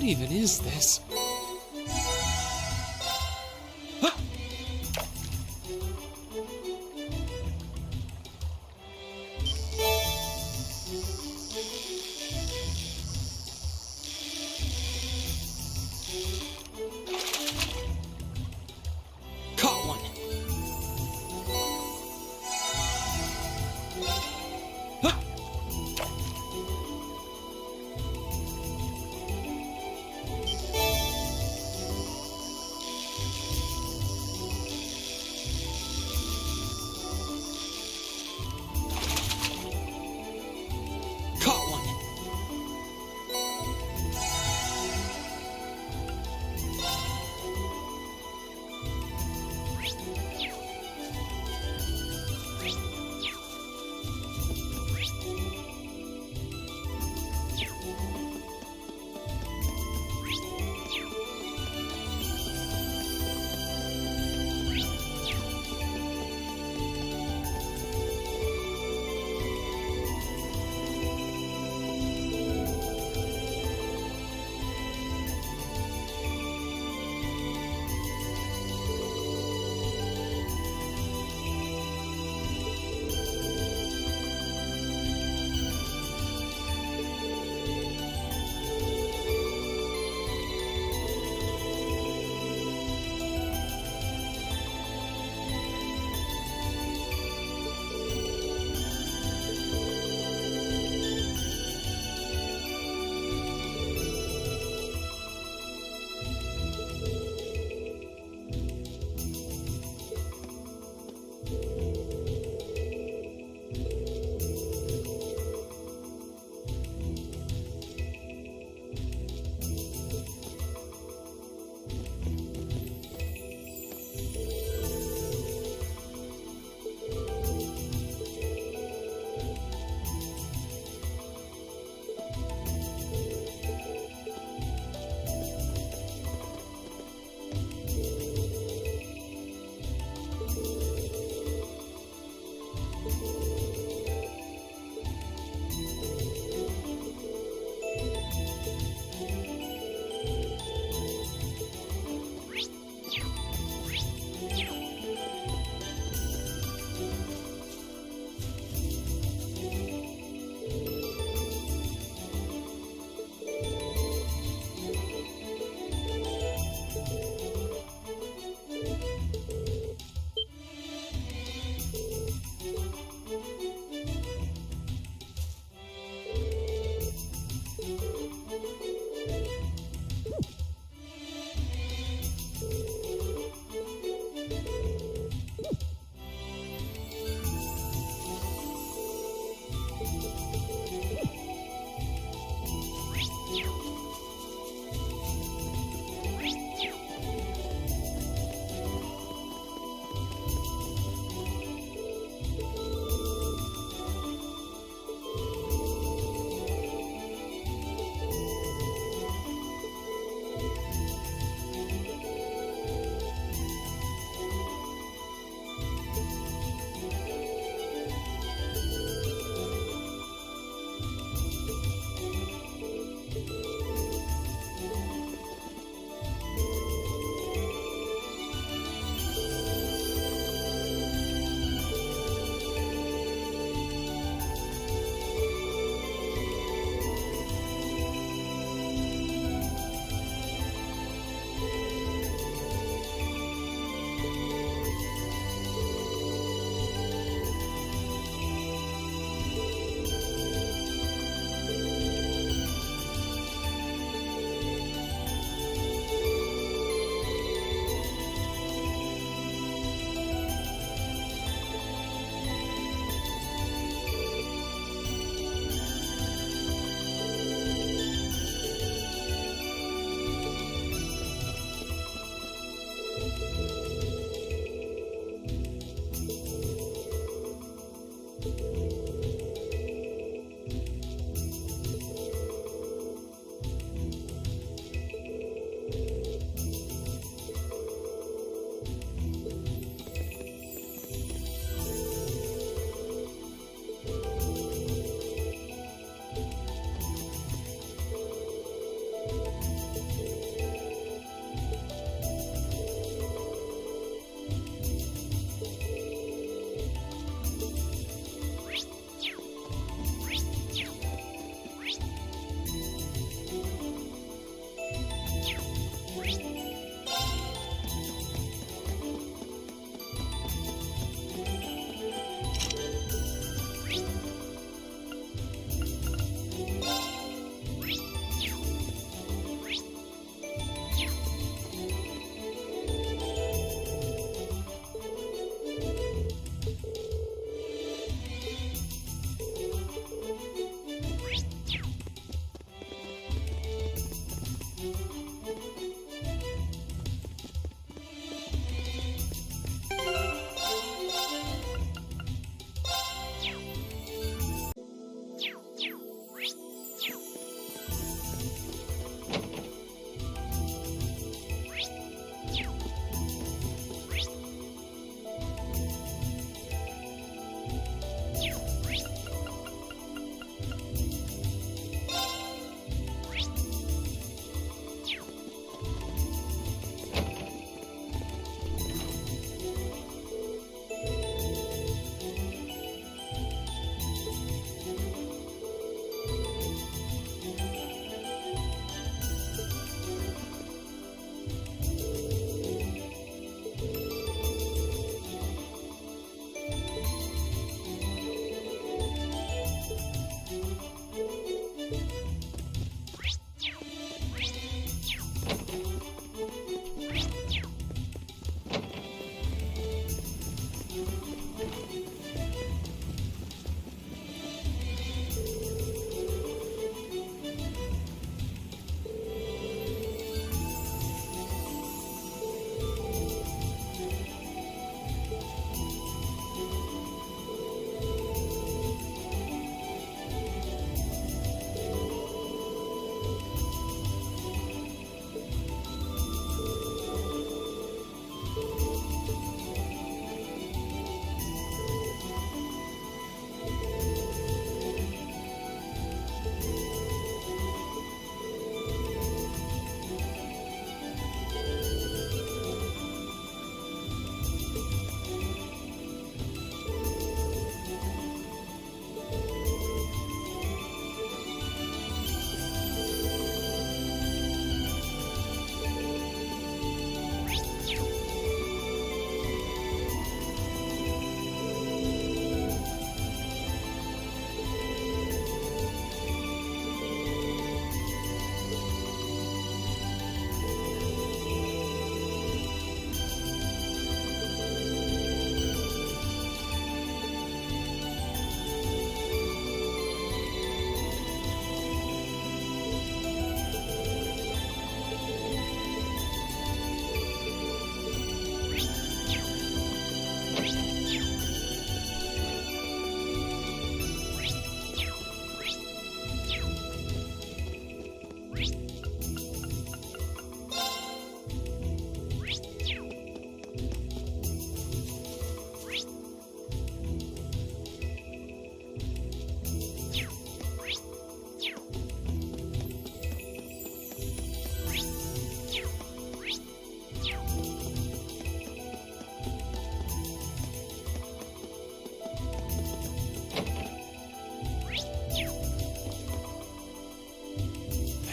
even is this? Caught one.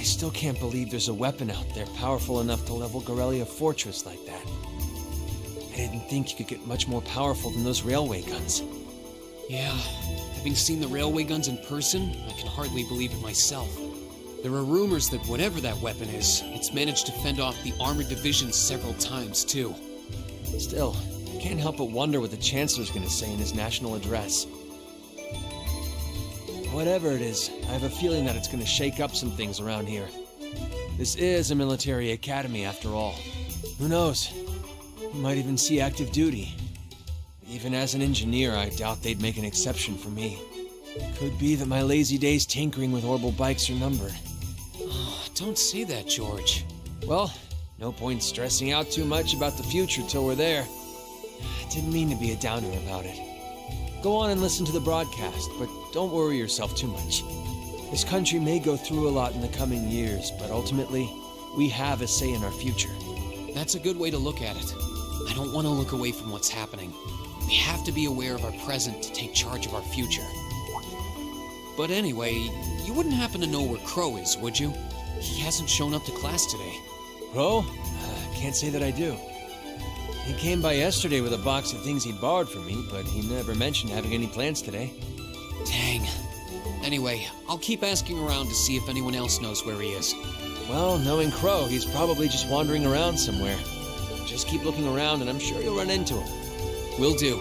I still can't believe there's a weapon out there powerful enough to level Garrelia Fortress like that. I didn't think you could get much more powerful than those railway guns. Yeah, having seen the railway guns in person, I can hardly believe it myself. There are rumors that whatever that weapon is, it's managed to fend off the armored divisions several times, too. Still, I can't help but wonder what the Chancellor's gonna say in his national address. Whatever it is, I have a feeling that it's gonna shake up some things around here. This is a military academy, after all. Who knows? We might even see active duty. Even as an engineer, I doubt they'd make an exception for me. Could be that my lazy days tinkering with orbital bikes are numbered. Oh, don't say that, George. Well, no point stressing out too much about the future till we're there. I didn't mean to be a downer about it. Go on and listen to the broadcast, but don't worry yourself too much. This country may go through a lot in the coming years, but ultimately, we have a say in our future. That's a good way to look at it. I don't want to look away from what's happening. We have to be aware of our present to take charge of our future. But anyway, you wouldn't happen to know where Crow is, would you? He hasn't shown up to class today. Crow? Can't say that I do. He came by yesterday with a box of things he'd borrowed from me, but he never mentioned having any plans today. Dang. Anyway, I'll keep asking around to see if anyone else knows where he is. Well, knowing Crow, he's probably just wandering around somewhere. Just keep looking around and I'm sure you'll run into him. Will do.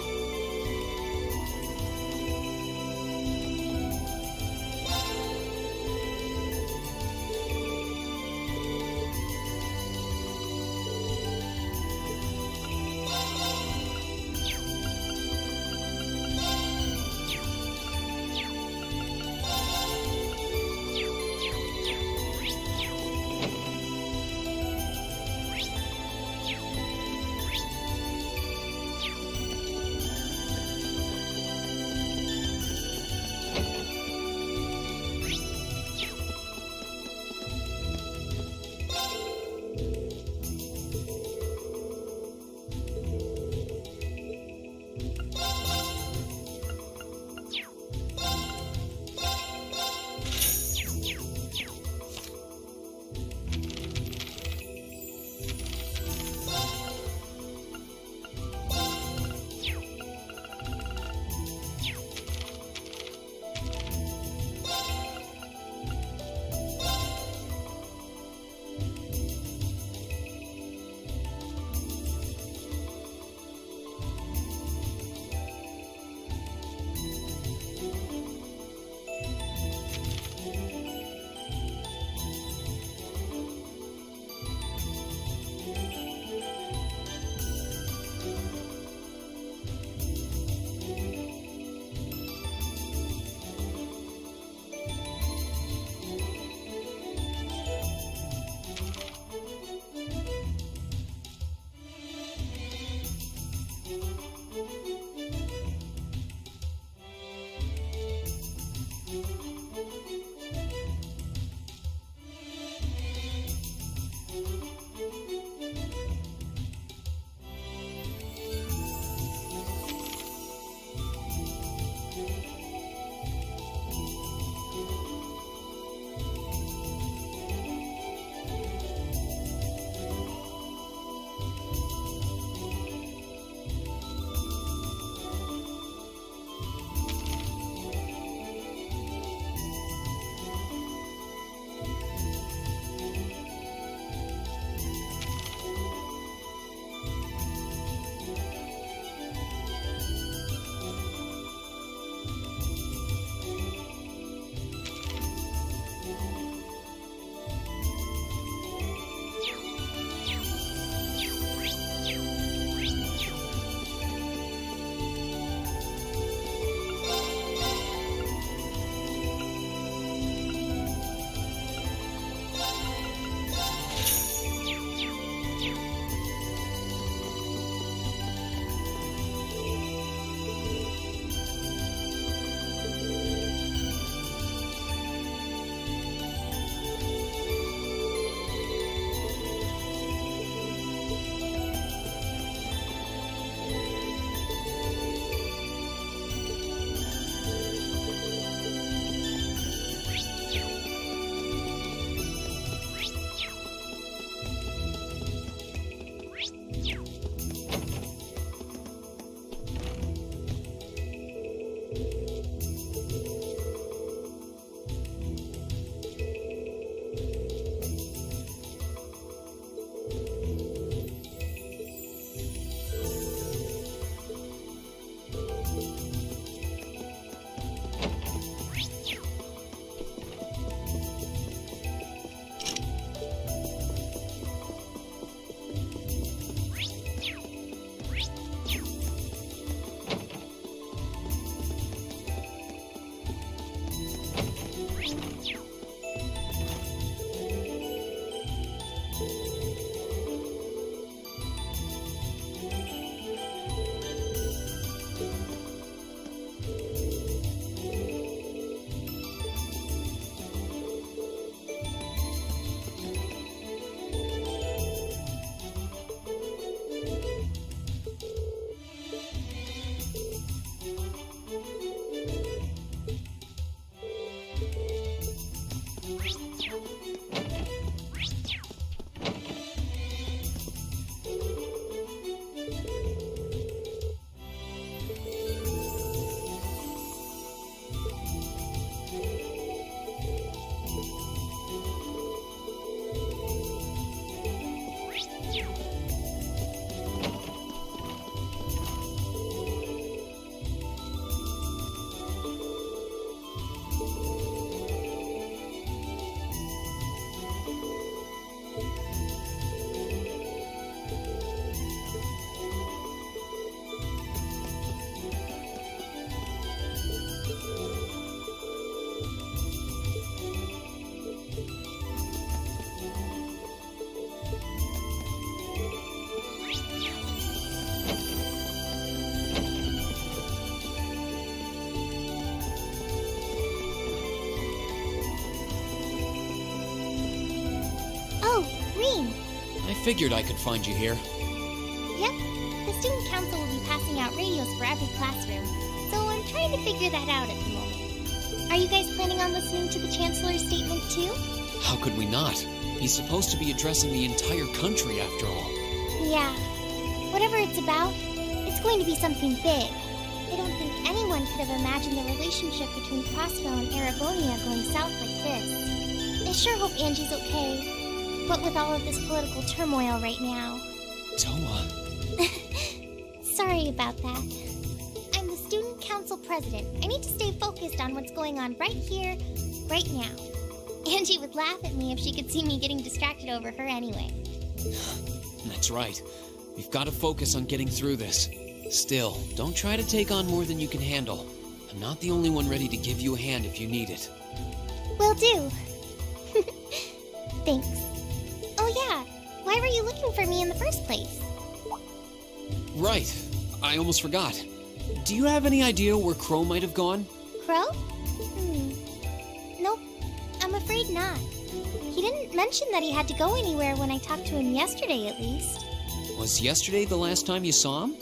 I figured I could find you here. Yep. The student council will be passing out radios for every classroom, so I'm trying to figure that out at the moment. Are you guys planning on listening to the Chancellor's statement too? How could we not? He's supposed to be addressing the entire country after all. Yeah. Whatever it's about, it's going to be something big. I don't think anyone could have imagined the relationship between Crossville and Erebonia going south like this. I sure hope Angie's okay. What with all of this political turmoil right now. Toa. Sorry about that. I'm the student council president. I need to stay focused on what's going on right here, right now. Angie would laugh at me if she could see me getting distracted over her anyway. That's right. We've got to focus on getting through this. Still, don't try to take on more than you can handle. I'm not the only one ready to give you a hand if you need it. Will do. Thanks. Oh yeah, why were you looking for me in the first place? Right. I almost forgot. Do you have any idea where Crow might have gone? Crow? Nope. I'm afraid not. He didn't mention that he had to go anywhere when I talked to him yesterday, at least. Was yesterday the last time you saw him?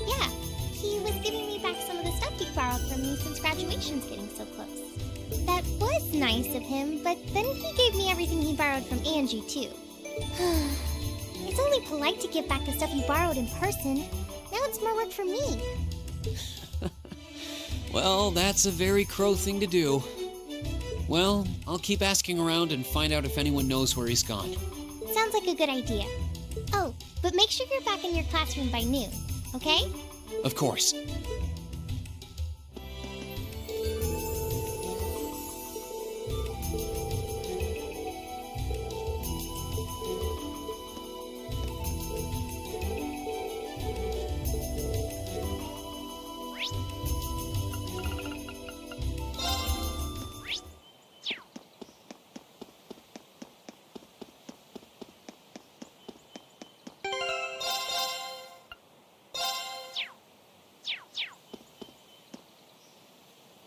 Yeah. He was giving me back some of the stuff he borrowed from me since graduation's getting so close. That was nice of him, but then he gave me everything he borrowed from Angie, too. It's only polite to give back the stuff you borrowed in person. Now it's more work for me. Well, that's a very Crow thing to do. Well, I'll keep asking around and find out if anyone knows where he's gone. Sounds like a good idea. Oh, but make sure you're back in your classroom by noon, okay? Of course.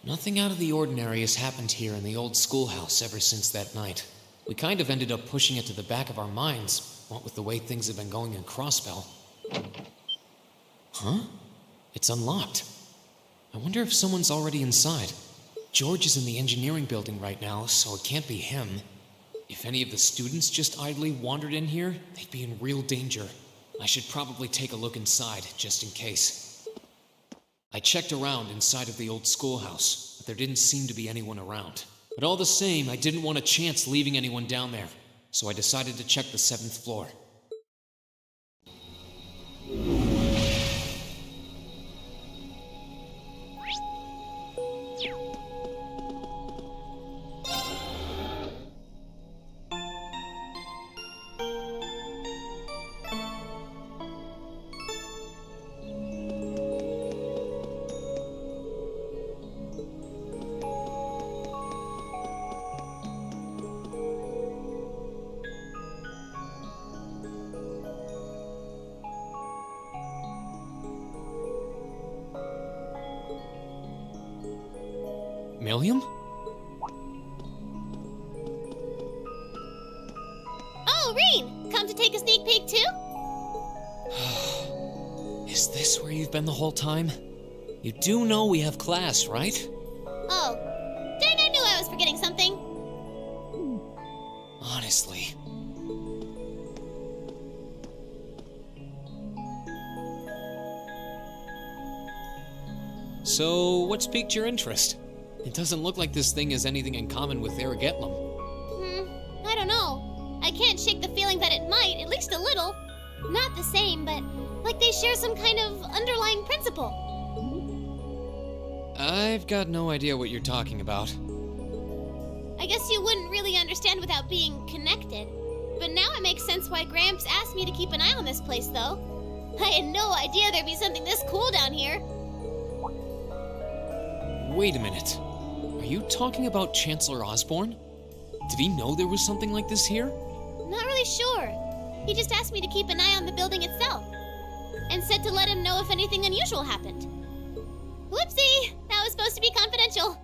Nothing out of the ordinary has happened here in the old schoolhouse ever since that night. We kind of ended up pushing it to the back of our minds, what with the way things have been going in Crossbell. Huh? It's unlocked. I wonder if someone's already inside. George is in the engineering building right now, so it can't be him. If any of the students just idly wandered in here, they'd be in real danger. I should probably take a look inside, just in case. I checked around inside of the old schoolhouse, but there didn't seem to be anyone around. But all the same, I didn't want a chance leaving anyone down there, so I decided to check the 7th floor. Millium? Oh, Rean! Come to take a sneak peek too? Is this where you've been the whole time? You do know we have class, right? Oh. Dang, I knew I was forgetting something. Honestly. So, what's piqued your interest? It doesn't look like this thing has anything in common with Erigetlum. I don't know. I can't shake the feeling that it might, at least a little. Not the same, but like they share some kind of underlying principle. I've got no idea what you're talking about. I guess you wouldn't really understand without being connected. But now it makes sense why Gramps asked me to keep an eye on this place, though. I had no idea there'd be something this cool down here. Wait a minute. Are you talking about Chancellor Osborne? Did he know there was something like this here? Not really sure. He just asked me to keep an eye on the building itself. And said to let him know if anything unusual happened. Whoopsie! That was supposed to be confidential.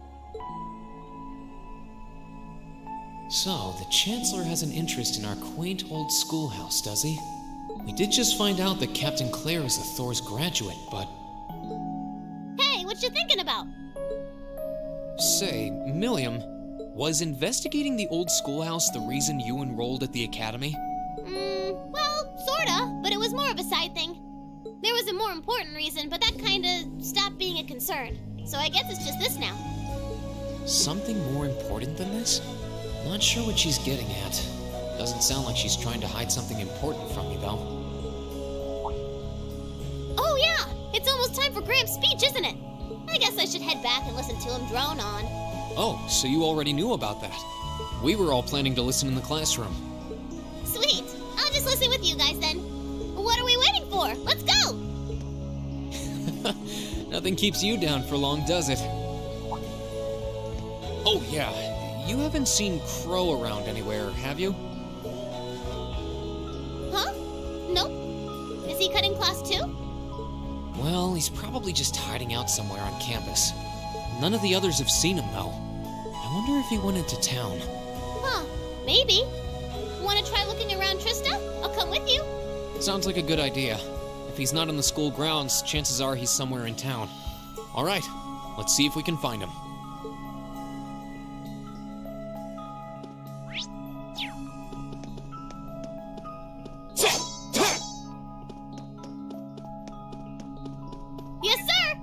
So, the Chancellor has an interest in our quaint old schoolhouse, does he? We did just find out that Captain Claire is a Thors graduate, but... Hey, what you thinking about? Say, Millium, was investigating the old schoolhouse the reason you enrolled at the academy? Well, sorta, but it was more of a side thing. There was a more important reason, but that kinda stopped being a concern. So I guess it's just this now. Something more important than this? Not sure what she's getting at. Doesn't sound like she's trying to hide something important from me, though. Oh yeah! It's almost time for Gramps' speech, isn't it? I guess I should head back and listen to him drone on. Oh, so you already knew about that. We were all planning to listen in the classroom. Sweet! I'll just listen with you guys then. What are we waiting for? Let's go! Nothing keeps you down for long, does it? Oh yeah, you haven't seen Crow around anywhere, have you? Huh? Nope. Is he cutting class too? Well, he's probably just hiding out somewhere on campus. None of the others have seen him, though. I wonder if he went into town. Huh, maybe. Want to try looking around, Trista? I'll come with you. Sounds like a good idea. If he's not on the school grounds, chances are he's somewhere in town. All right, let's see if we can find him. Yes, sir!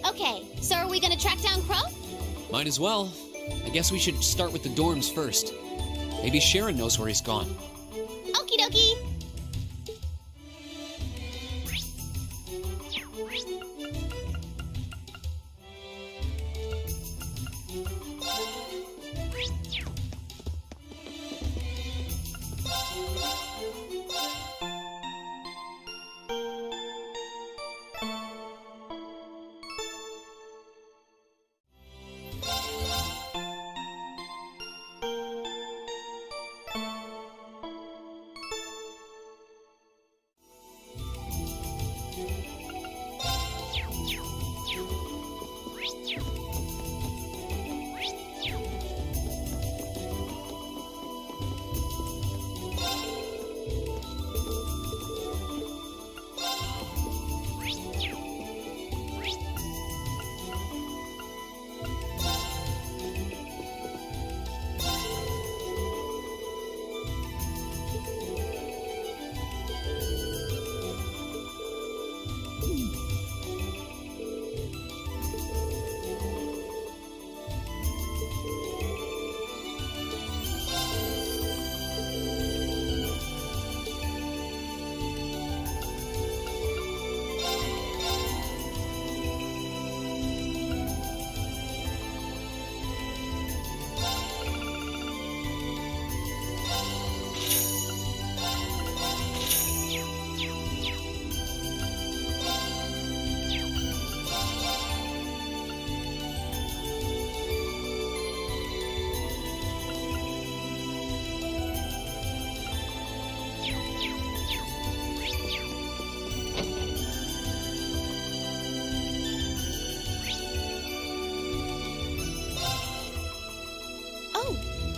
Okay, so are we gonna track down Crow? Might as well. I guess we should start with the dorms first. Maybe Sharon knows where he's gone. Okie dokie!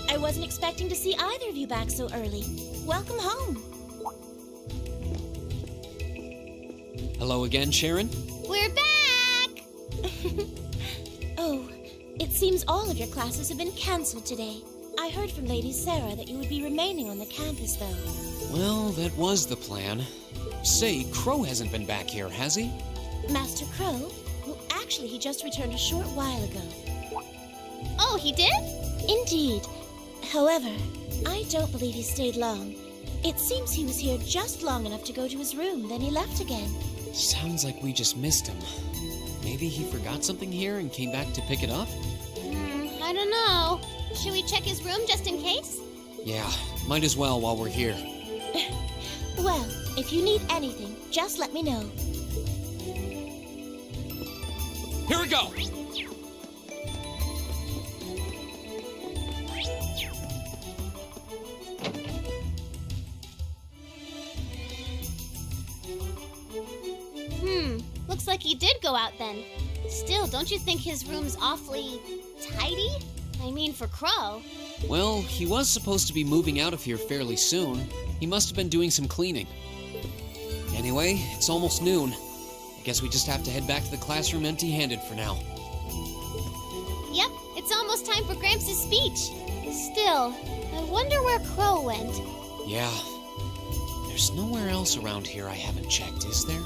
I wasn't expecting to see either of you back so early. Welcome home. Hello again, Sharon? We're back! Oh, it seems all of your classes have been cancelled today. I heard from Lady Sara that you would be remaining on the campus, though. Well, that was the plan. Say, Crow hasn't been back here, has he? Master Crow? Well, actually, he just returned a short while ago. Oh, he did? Indeed. However, I don't believe he stayed long. It seems he was here just long enough to go to his room, then he left again. Sounds like we just missed him. Maybe he forgot something here and came back to pick it up? I don't know. Should we check his room just in case? Yeah, might as well while we're here. Well, if you need anything, just let me know. Here we go! Looks like he did go out then. Still, don't you think his room's awfully tidy? I mean, for Crow. Well, he was supposed to be moving out of here fairly soon. He must have been doing some cleaning. Anyway, it's almost noon. I guess we just have to head back to the classroom empty-handed for now. Yep, it's almost time for Gramps' speech. Still, I wonder where Crow went. Yeah. There's nowhere else around here I haven't checked, is there?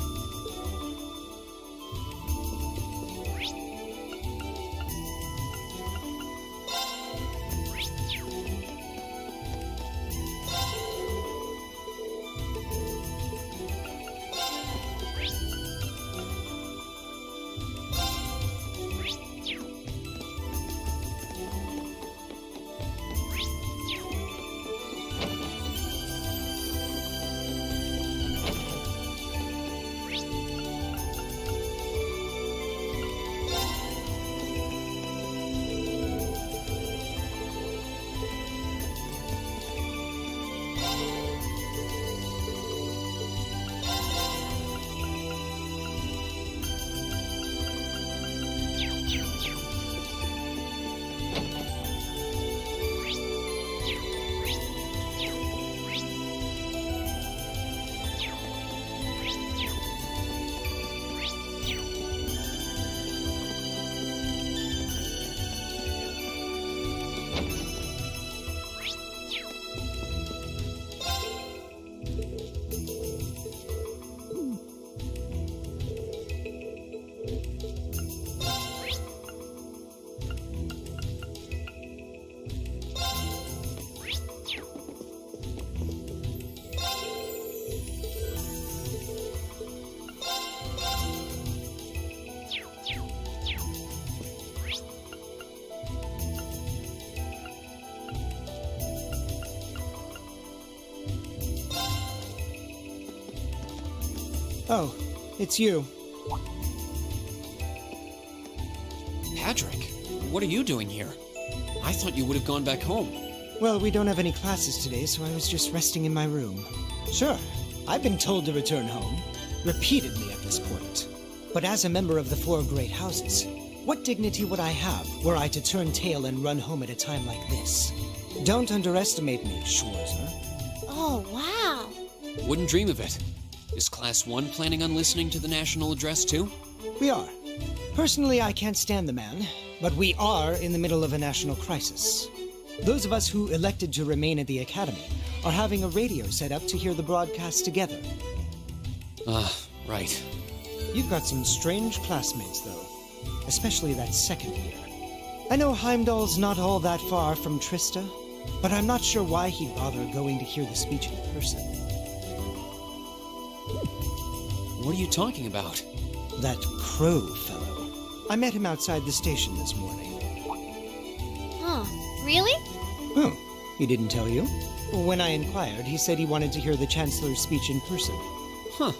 Oh, it's you. Patrick, what are you doing here? I thought you would have gone back home. Well, we don't have any classes today, so I was just resting in my room. Sure, I've been told to return home, repeatedly at this point. But as a member of the four great houses, what dignity would I have were I to turn tail and run home at a time like this? Don't underestimate me, Schwarzer. Oh, wow. Wouldn't dream of it. Is Class I planning on listening to the national address too? We are. Personally, I can't stand the man, but we are in the middle of a national crisis. Those of us who elected to remain at the Academy are having a radio set up to hear the broadcast together. Right. You've got some strange classmates, though. Especially that second year. I know Heimdall's not all that far from Trista, but I'm not sure why he'd bother going to hear the speech in person. What are you talking about? That Crow fellow. I met him outside the station this morning. Huh, really? Oh, he didn't tell you? When I inquired, he said he wanted to hear the Chancellor's speech in person. Huh.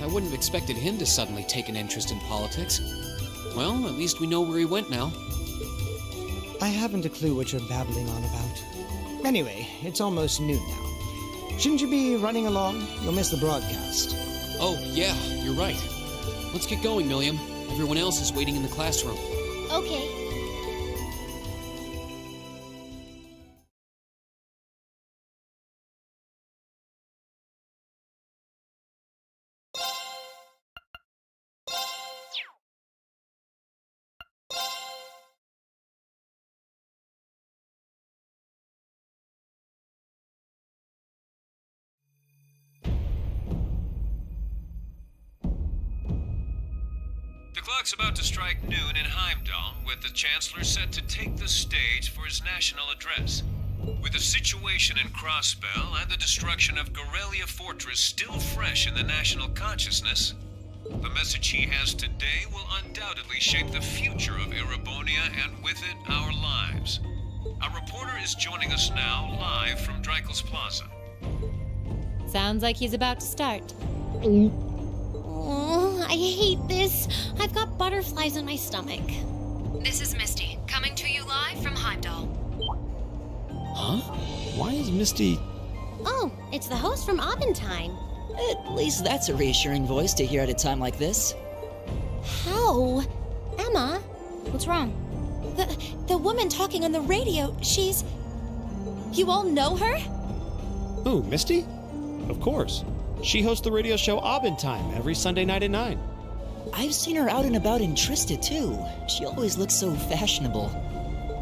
I wouldn't have expected him to suddenly take an interest in politics. Well, at least we know where he went now. I haven't a clue what you're babbling on about. Anyway, it's almost noon now. Shouldn't you be running along? You'll miss the broadcast. Oh, yeah, you're right. Let's get going, Millium. Everyone else is waiting in the classroom. Okay. The clock's about to strike noon in Heimdall, with the Chancellor set to take the stage for his national address. With the situation in Crossbell and the destruction of Gorelia Fortress still fresh in the national consciousness, the message he has today will undoubtedly shape the future of Erebonia and with it, our lives. Our reporter is joining us now live from Dreikel's Plaza. Sounds like he's about to start. Oh, I hate this. I've got butterflies in my stomach. This is Misty, coming to you live from Heimdall. Huh? Why is Misty... Oh, it's the host from Abentine. At least that's a reassuring voice to hear at a time like this. How? Emma, what's wrong? The woman talking on the radio, she's... You all know her? Who, Misty? Of course. She hosts the radio show Abendtime every Sunday night at 9. I've seen her out and about in Trista, too. She always looks so fashionable.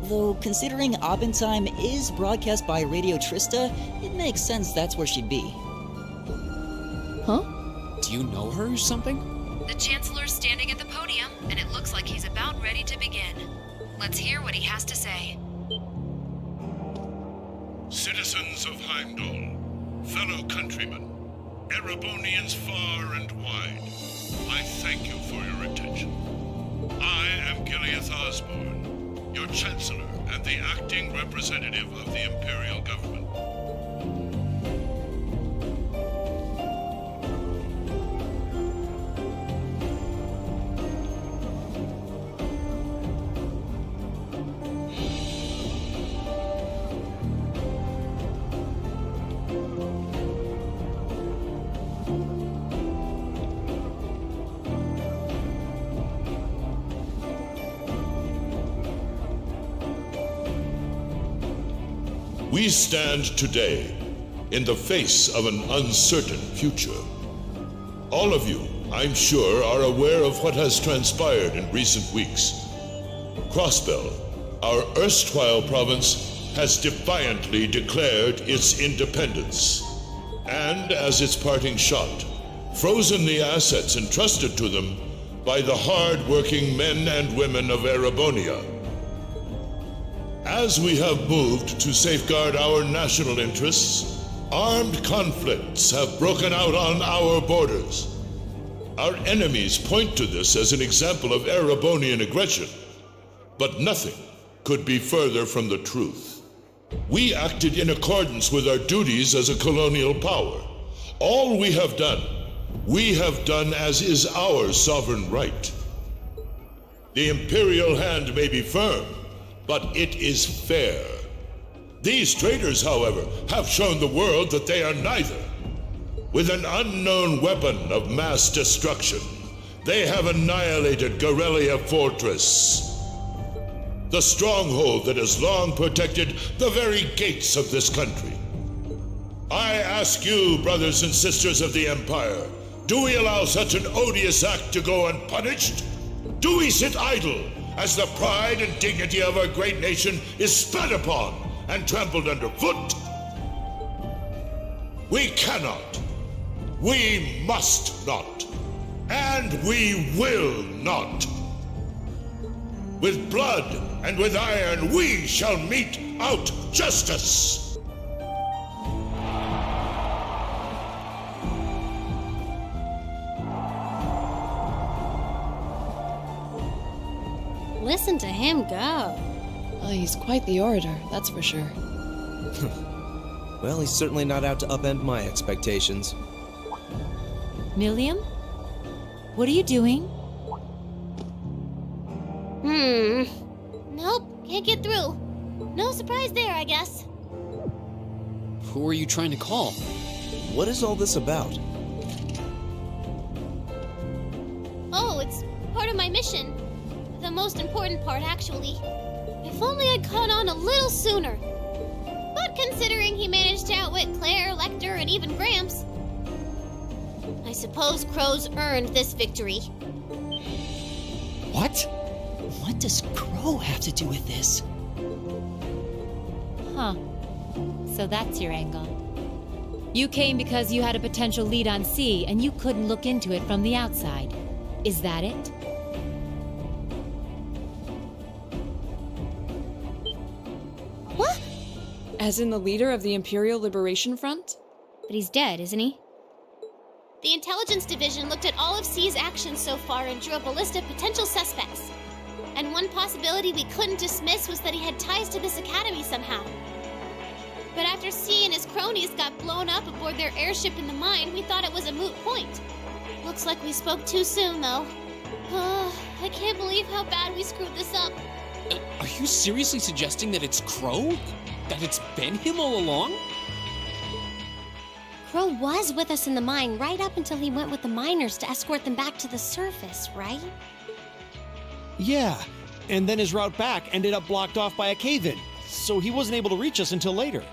Though, considering Abendtime is broadcast by Radio Trista, it makes sense that's where she'd be. Huh? Do you know her or something? The Chancellor's standing at the podium, and it looks like he's about ready to begin. Let's hear what he has to say. Citizens of Heimdall, fellow countrymen, Erebonians far and wide, I thank you for your attention. I am Gileath Osborne, your Chancellor and the acting representative of the Imperial government. We stand today in the face of an uncertain future. All of you, I'm sure, are aware of what has transpired in recent weeks. Crossbell, our erstwhile province, has defiantly declared its independence, and as its parting shot, frozen the assets entrusted to them by the hard-working men and women of Erebonia. As we have moved to safeguard our national interests, armed conflicts have broken out on our borders. Our enemies point to this as an example of Erebonian aggression, but nothing could be further from the truth. We acted in accordance with our duties as a colonial power. All we have done as is our sovereign right. The Imperial hand may be firm, but it is fair. These traitors, however, have shown the world that they are neither. With an unknown weapon of mass destruction, they have annihilated Garrelia Fortress, the stronghold that has long protected the very gates of this country. I ask you, brothers and sisters of the Empire, do we allow such an odious act to go unpunished? Do we sit idle as the pride and dignity of our great nation is spat upon and trampled underfoot? We cannot, we must not, and we will not. With blood and with iron we shall mete out justice. Listen to him go. Oh, he's quite the orator, that's for sure. Well, he's certainly not out to upend my expectations. Millium? What are you doing? Nope, can't get through. No surprise there, I guess. Who are you trying to call? What is all this about? Oh, it's part of my mission. The most important part, actually. If only I'd caught on a little sooner. But considering he managed to outwit Claire, Lecter, and even Gramps, I suppose Crow's earned this victory. What? What does Crow have to do with this? Huh. So that's your angle. You came because you had a potential lead on C and you couldn't look into it from the outside. Is that it? What? As in the leader of the Imperial Liberation Front? But he's dead, isn't he? The Intelligence Division looked at all of C's actions so far and drew up a list of potential suspects. And one possibility we couldn't dismiss was that he had ties to this academy somehow. But after C and his cronies got blown up aboard their airship in the mine, we thought it was a moot point. Looks like we spoke too soon, though. I can't believe how bad we screwed this up. Are you seriously suggesting that it's Crow? That it's been him all along? Crow was with us in the mine right up until he went with the miners to escort them back to the surface, right? Yeah, And then his route back ended up blocked off by a cave-in, so he wasn't able to reach us until later.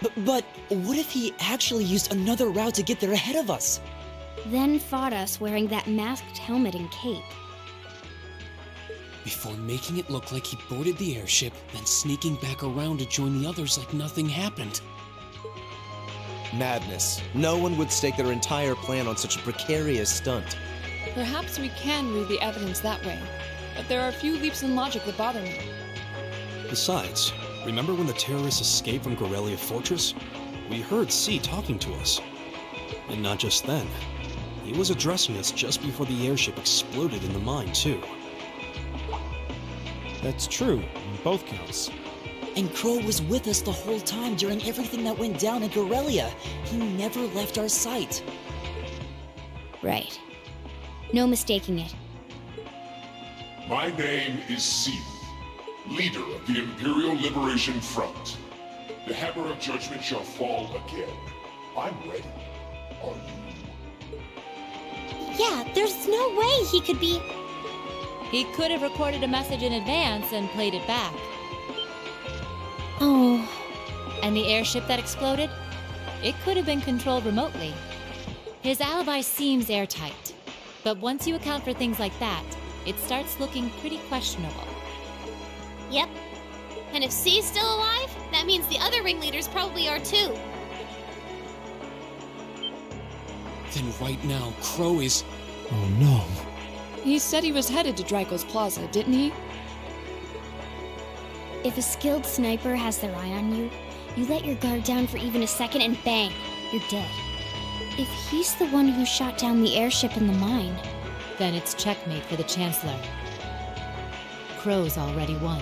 But what if he actually used another route to get there ahead of us? Then fought us wearing that masked helmet and cape. Before making it look like he boarded the airship, then sneaking back around to join the others like nothing happened. Madness. No one would stake their entire plan on such a precarious stunt. Perhaps we can read the evidence that way, but there are a few leaps in logic that bother me. Besides, remember when the terrorists escaped from Gorelia Fortress? We heard C talking to us. And not just then. He was addressing us just before the airship exploded in the mine, too. That's true, on both counts. And Crow was with us the whole time during everything that went down in Gorelia. He never left our sight. Right. No mistaking it. My name is Seath, leader of the Imperial Liberation Front. The hammer of judgment shall fall again. I'm ready. Are you? Yeah, there's no way he could be... He could have recorded a message in advance and played it back. Oh. And the airship that exploded? It could have been controlled remotely. His alibi seems airtight. But once you account for things like that, it starts looking pretty questionable. Yep. And if C's still alive, that means the other ringleaders probably are too. Then right now, Crow is... Oh no. He said he was headed to Draco's Plaza, didn't he? If a skilled sniper has their eye on you, you let your guard down for even a second and bang, you're dead. If he's the one who shot down the airship in the mine... Then it's checkmate for the Chancellor. Crow's already won.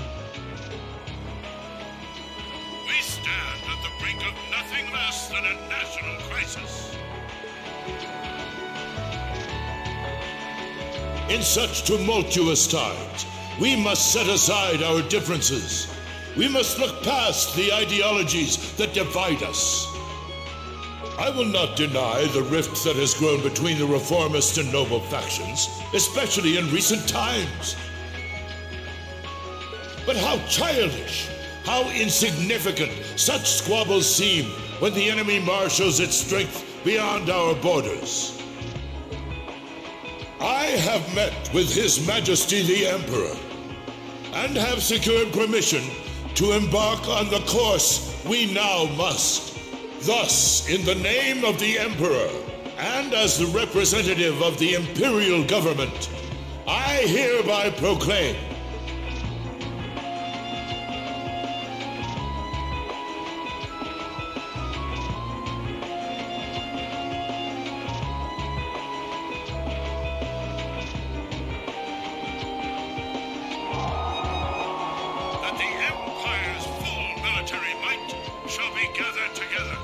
We stand at the brink of nothing less than a national crisis. In such tumultuous times, we must set aside our differences. We must look past the ideologies that divide us. I will not deny the rift that has grown between the reformist and noble factions, especially in recent times. But how childish, how insignificant such squabbles seem when the enemy marshals its strength beyond our borders. I have met with His Majesty the Emperor, and have secured permission to embark on the course we now must. Thus, in the name of the Emperor, and as the representative of the Imperial government, I hereby proclaim that the Empire's full military might shall be gathered together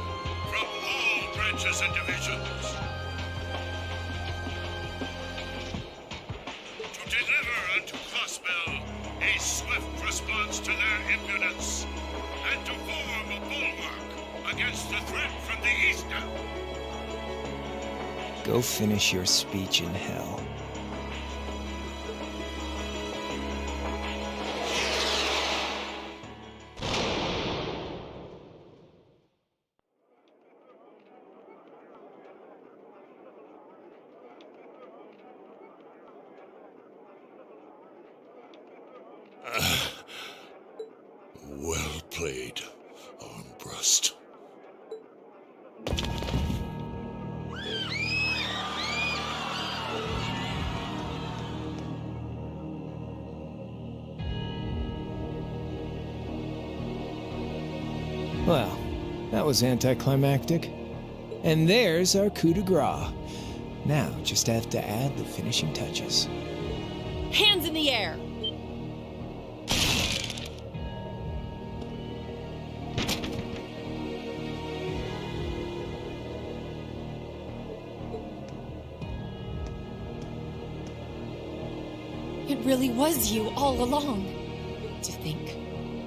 from all branches and divisions to deliver unto Claussell a swift response to their impudence and to form a bulwark against the threat from the east. Go finish your speech in hell. Well played, Armbrust. Well, that was anticlimactic. And there's our coup de grace. Now, just have to add the finishing touches. Hands in the air! It really was you all along. To think,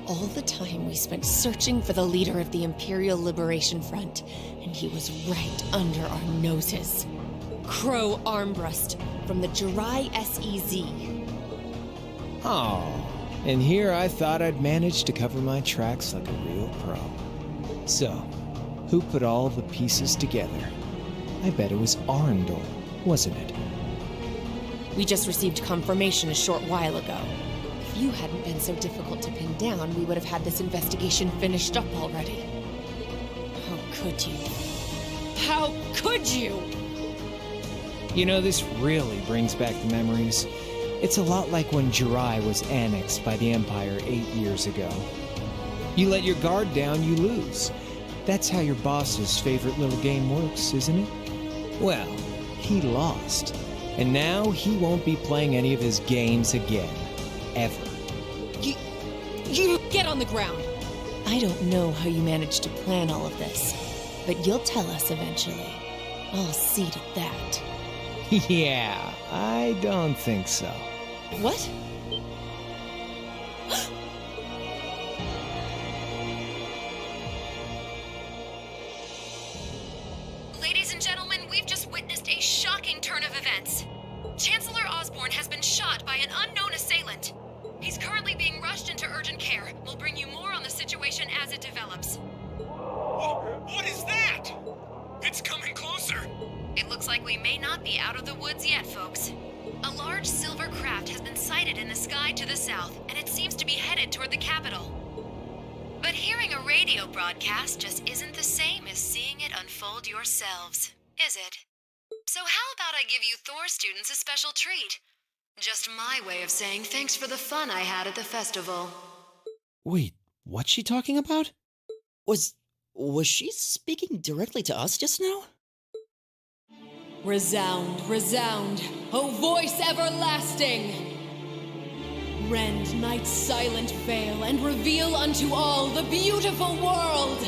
all the time we spent searching for the leader of the Imperial Liberation Front, and he was right under our noses. Crow Armbrust from the Jirai SEZ. Oh, and here I thought I'd managed to cover my tracks like a real pro. So, who put all the pieces together? I bet it was Arundel, wasn't it? We just received confirmation a short while ago. If you hadn't been so difficult to pin down, we would have had this investigation finished up already. How could you? How could you? You know, this really brings back the memories. It's a lot like when Jirai was annexed by the Empire 8 years ago. You let your guard down, you lose. That's how your boss's favorite little game works, isn't it? Well, he lost. And now he won't be playing any of his games again. Ever. You get on the ground! I don't know how you managed to plan all of this, but you'll tell us eventually. I'll see to that. Yeah, I don't think so. What? Ladies and gentlemen, we've just witnessed a shocking turn of events. Chancellor Osborne has been shot by an unknown assailant. He's currently being rushed into urgent care. We'll bring you more on the situation as it develops. What is that? It's coming closer. It looks like we may not be out of the woods yet, folks. A large silver craft has been sighted in the sky to the south, and it seems to be headed toward the capital. But hearing a radio broadcast just isn't the same as seeing it unfold yourselves, is it? So how about I give you Thor students a special treat? Just my way of saying thanks for the fun I had at the festival. Wait, what's she talking about? Was she speaking directly to us just now? Resound, resound, O voice everlasting! Rend night's silent veil and reveal unto all the beautiful world!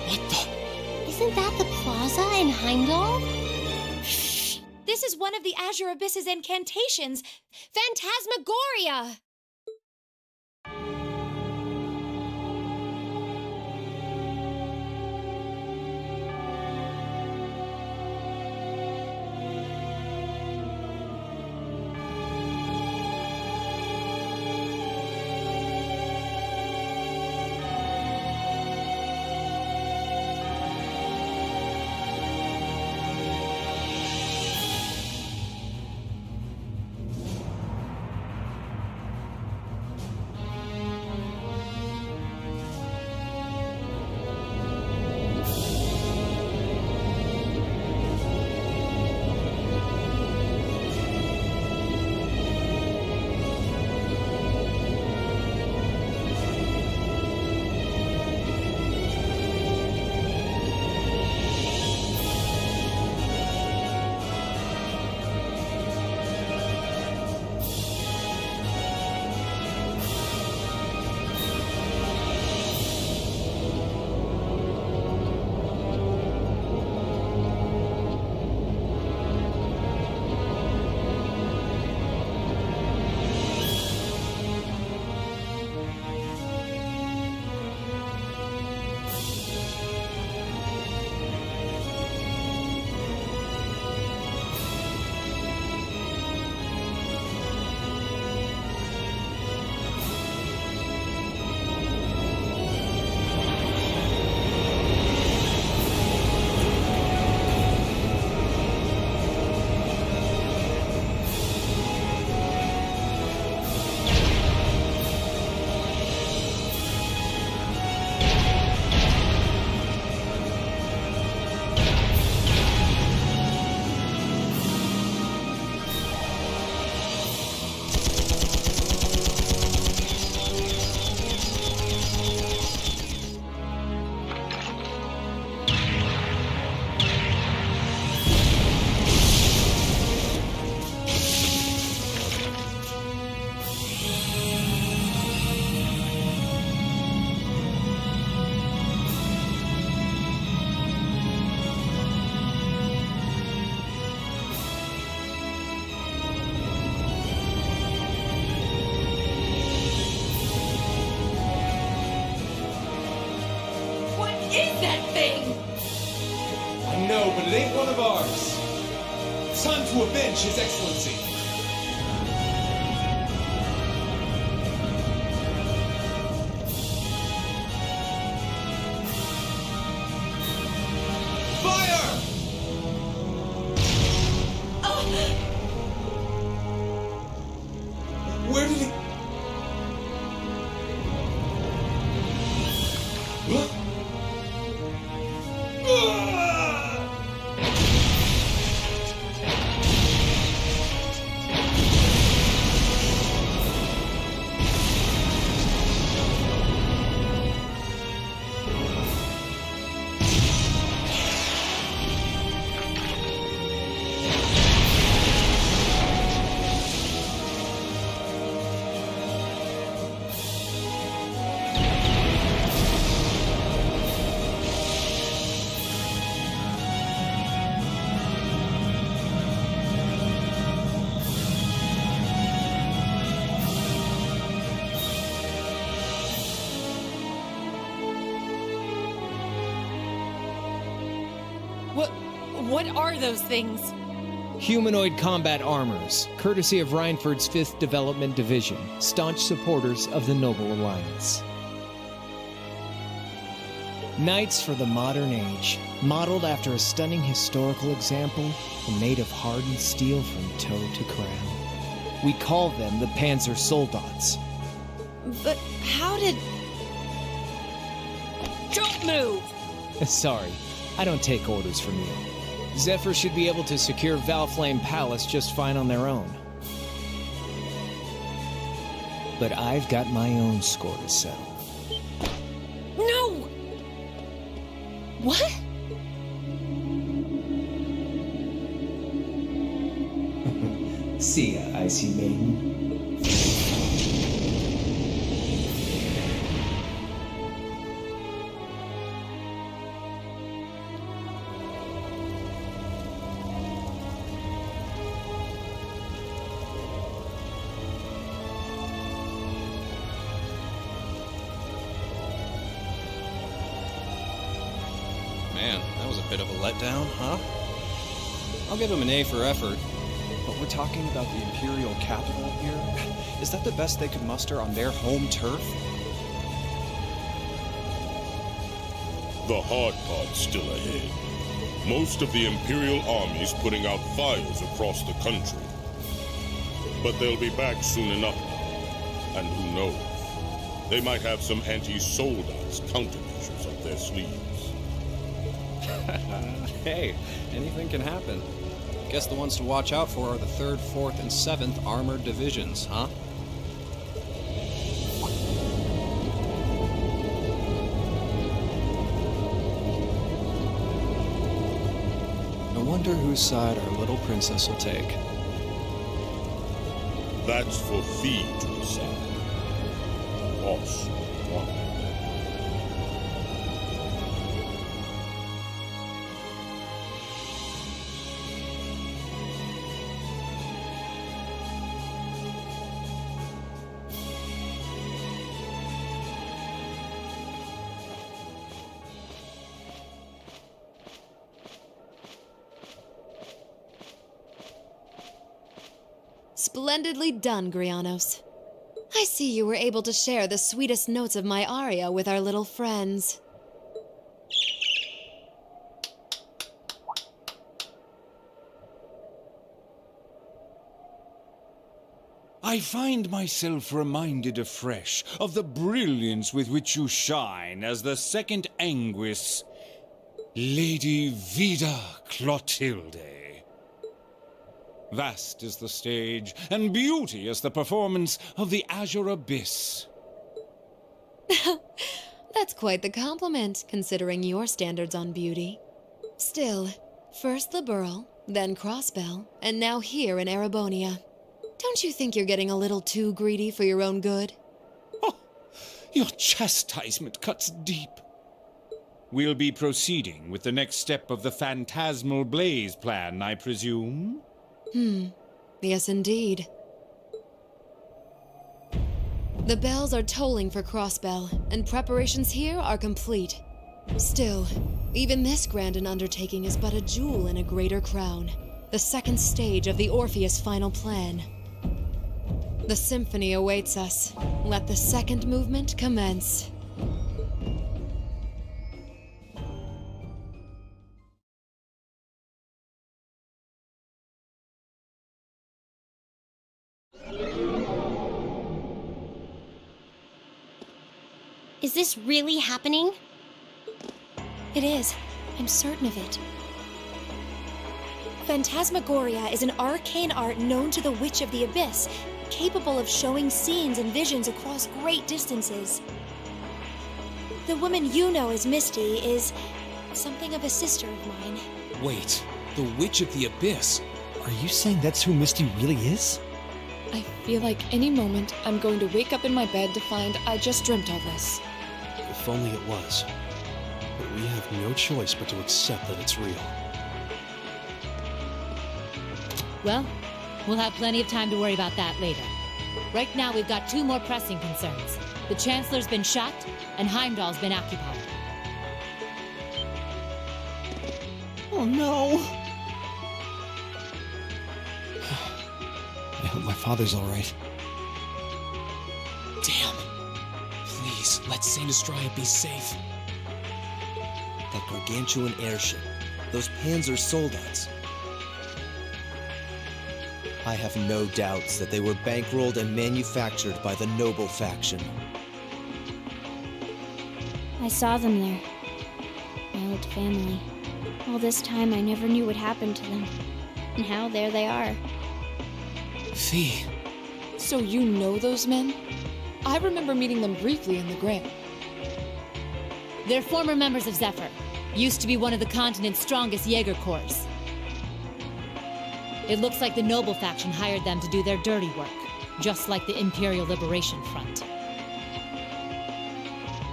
What the? Isn't that the plaza in Heimdall? Shh! This is one of the Azure Abyss's incantations! Phantasmagoria! Is that thing? I know, but it ain't one of ours. It's time to avenge His Excellency. Fire! Where did he... What? What are those things? Humanoid combat armors, courtesy of Reinford's 5th Development Division, staunch supporters of the Noble Alliance. Knights for the modern age, modeled after a stunning historical example and made of hardened steel from toe to crown. We call them the Panzer Soldats. But how did... Don't move! Sorry, I don't take orders from you. Zephyr should be able to secure Valflame Palace just fine on their own. But I've got my own score to settle. No! What? See ya, Icy Maiden. Man, that was a bit of a letdown, huh? I'll give him an A for effort. But we're talking about the Imperial capital here? Is that the best they could muster on their home turf? The hard part's still ahead. Most of the Imperial army's putting out fires across the country. But they'll be back soon enough. And who knows? They might have some anti-Soldats countermeasures up their sleeves. Hey, anything can happen. Guess the ones to watch out for are the 3rd, 4th, and 7th Armored Divisions, huh? I wonder whose side our little princess will take. That's for Fie to decide. Boss one. Splendidly done, Grianos. I see you were able to share the sweetest notes of my aria with our little friends. I find myself reminded afresh of the brilliance with which you shine as the second Anguis, Lady Vida Clotilde. Vast is the stage, and beauteous the performance of the Azure Abyss. That's quite the compliment, considering your standards on beauty. Still, first Liberal, then Crossbell, and now here in Erebonia. Don't you think you're getting a little too greedy for your own good? Oh, your chastisement cuts deep. We'll be proceeding with the next step of the Phantasmal Blaze plan, I presume? Yes, indeed. The bells are tolling for Crossbell, and preparations here are complete. Still, even this grand an undertaking is but a jewel in a greater crown. The second stage of the Orpheus final plan. The symphony awaits us. Let the second movement commence. Is this really happening? It is. I'm certain of it. Phantasmagoria is an arcane art known to the Witch of the Abyss, capable of showing scenes and visions across great distances. The woman you know as Misty is something of a sister of mine. Wait, the Witch of the Abyss? Are you saying that's who Misty really is? I feel like any moment I'm going to wake up in my bed to find I just dreamt all this. If only it was. But we have no choice but to accept that it's real. Well, we'll have plenty of time to worry about that later. Right now, we've got 2 more pressing concerns. The Chancellor's been shot, and Heimdall's been occupied. Oh no! I hope my father's alright. Damn. Please, let Saint Astraea be safe. That gargantuan airship. Those Panzer soldats. I have no doubts that they were bankrolled and manufactured by the noble faction. I saw them there. My old family. All this time I never knew what happened to them. Now there they are. Fie. So you know those men? I remember meeting them briefly in the Grail. They're former members of Zephyr. Used to be one of the continent's strongest jaeger corps. It looks like the noble faction hired them to do their dirty work, just like the Imperial Liberation Front.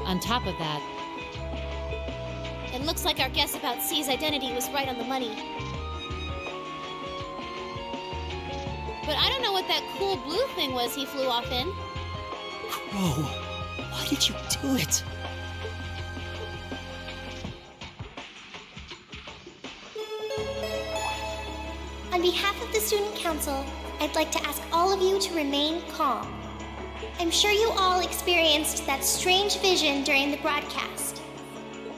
On top of that... It looks like our guess about C's identity was right on the money. But I don't know what that cool blue thing was he flew off in. Crow, why did you do it? On behalf of the Student Council, I'd like to ask all of you to remain calm. I'm sure you all experienced that strange vision during the broadcast.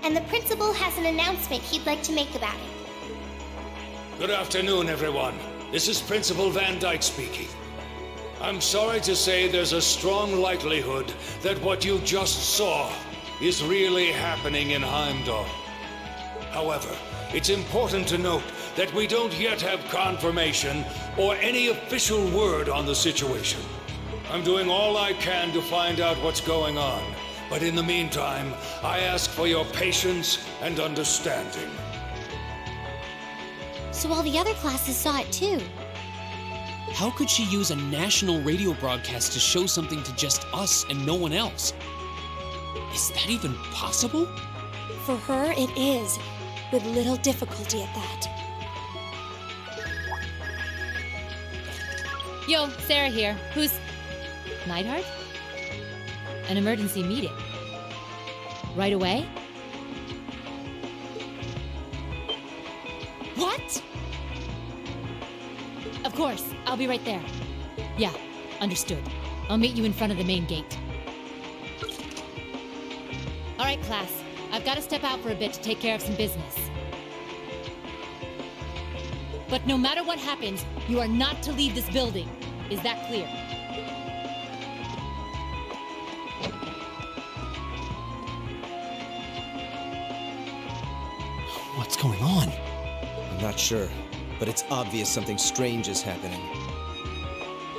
And the principal has an announcement he'd like to make about it. Good afternoon, everyone. This is Principal Van Dyke speaking. I'm sorry to say there's a strong likelihood that what you just saw is really happening in Heimdall. However, it's important to note that we don't yet have confirmation or any official word on the situation. I'm doing all I can to find out what's going on, but in the meantime, I ask for your patience and understanding. So all the other classes saw it too. How could she use a national radio broadcast to show something to just us and no one else? Is that even possible? For her, it is, with little difficulty at that. Yo, Sarah here. Who's... Neidhart? An emergency meeting. Right away? What? Of course, I'll be right there. Yeah, understood. I'll meet you in front of the main gate. All right, class. I've got to step out for a bit to take care of some business. But no matter what happens, you are not to leave this building. Is that clear? What's going on? I'm not sure, but it's obvious something strange is happening.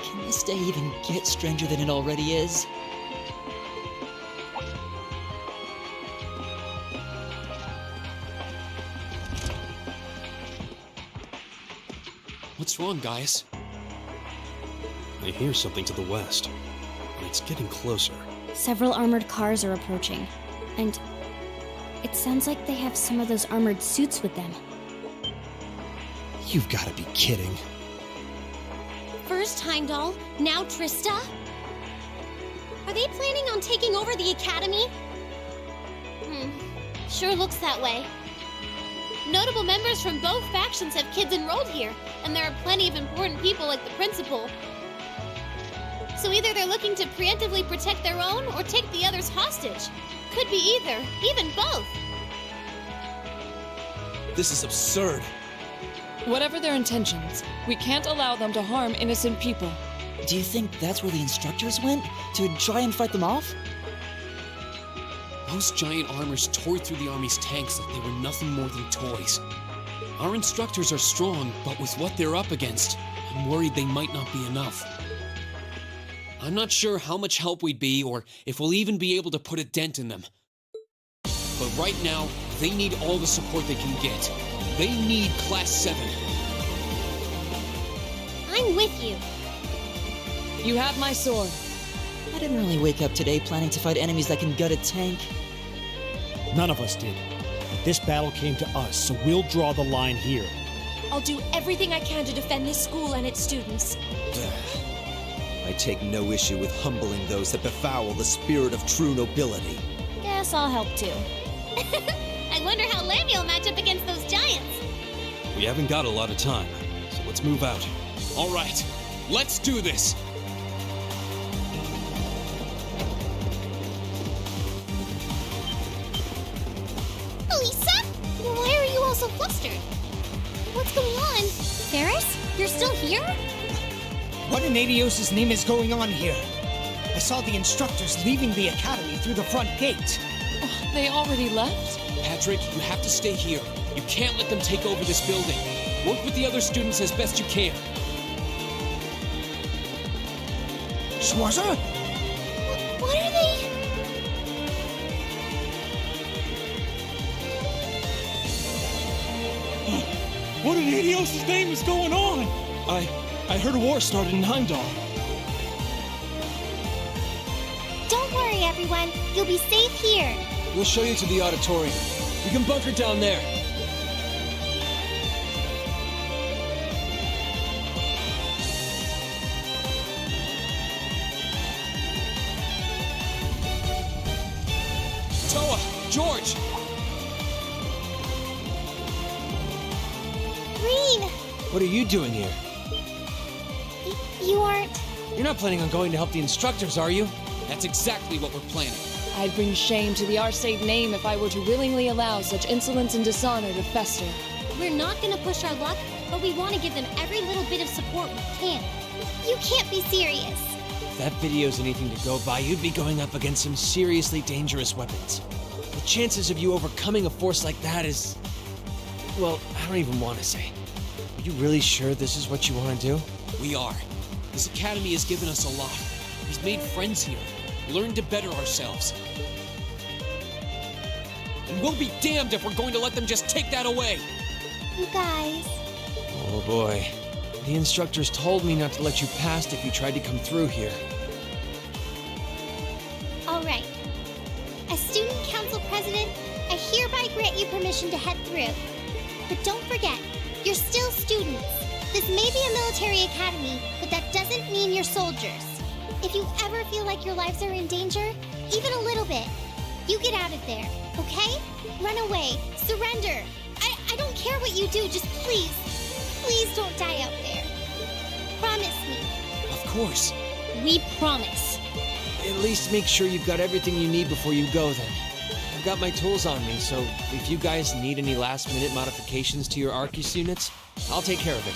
Can this day even get stranger than it already is? What's wrong, Gaius? I hear something to the west, and it's getting closer. Several armored cars are approaching, and it sounds like they have some of those armored suits with them. You've got to be kidding. First Heimdall, now Trista? Are they planning on taking over the Academy? Sure looks that way. Notable members from both factions have kids enrolled here, and there are plenty of important people like the principal. So either they're looking to preemptively protect their own or take the others hostage. Could be either, even both. This is absurd. Whatever their intentions, we can't allow them to harm innocent people. Do you think that's where the instructors went? To try and fight them off? Those giant armors tore through the army's tanks like they were nothing more than toys. Our instructors are strong, but with what they're up against, I'm worried they might not be enough. I'm not sure how much help we'd be, or if we'll even be able to put a dent in them. But right now, they need all the support they can get. They need Class 7. I'm with you. You have my sword. I didn't really wake up today planning to fight enemies that can gut a tank. None of us did. But this battle came to us, so we'll draw the line here. I'll do everything I can to defend this school and its students. I take no issue with humbling those that befoul the spirit of true nobility. Guess I'll help too. I wonder how Lambie will match up against those giants. We haven't got a lot of time, so let's move out. All right, let's do this! Alisa? Why are you all so flustered? What's going on? Ferris? You're still here? What in Adios' name is going on here? I saw the instructors leaving the academy through the front gate. Oh, they already left? Patrick, you have to stay here. You can't let them take over this building. Work with the other students as best you can. Schwarzer? What are they? What in Adios' name is going on? I heard a war started in Heimdall. Don't worry, everyone. You'll be safe here. We'll show you to the auditorium. We can bunker down there. Toa! George! Rean! What are you doing here? You aren't... You're not planning on going to help the instructors, are you? That's exactly what we're planning. I'd bring shame to the Arseid name if I were to willingly allow such insolence and dishonor to fester. We're not gonna push our luck, but we want to give them every little bit of support we can. You can't be serious. If that video's anything to go by, you'd be going up against some seriously dangerous weapons. The chances of you overcoming a force like that is... well, I don't even want to say. Are you really sure this is what you want to do? We are. This academy has given us a lot. We've made friends here, learned to better ourselves. And we'll be damned if we're going to let them just take that away! You guys... Oh boy. The instructors told me not to let you past if you tried to come through here. All right. As Student Council President, I hereby grant you permission to head through. But don't forget, you're still students. This may be a military academy, but that doesn't mean you're soldiers. If you ever feel like your lives are in danger, even a little bit, you get out of there, okay? Run away, surrender. I don't care what you do, just please don't die out there. Promise me. Of course. We promise. At least make sure you've got everything you need before you go then. I've got my tools on me, so if you guys need any last-minute modifications to your Arcus units, I'll take care of it.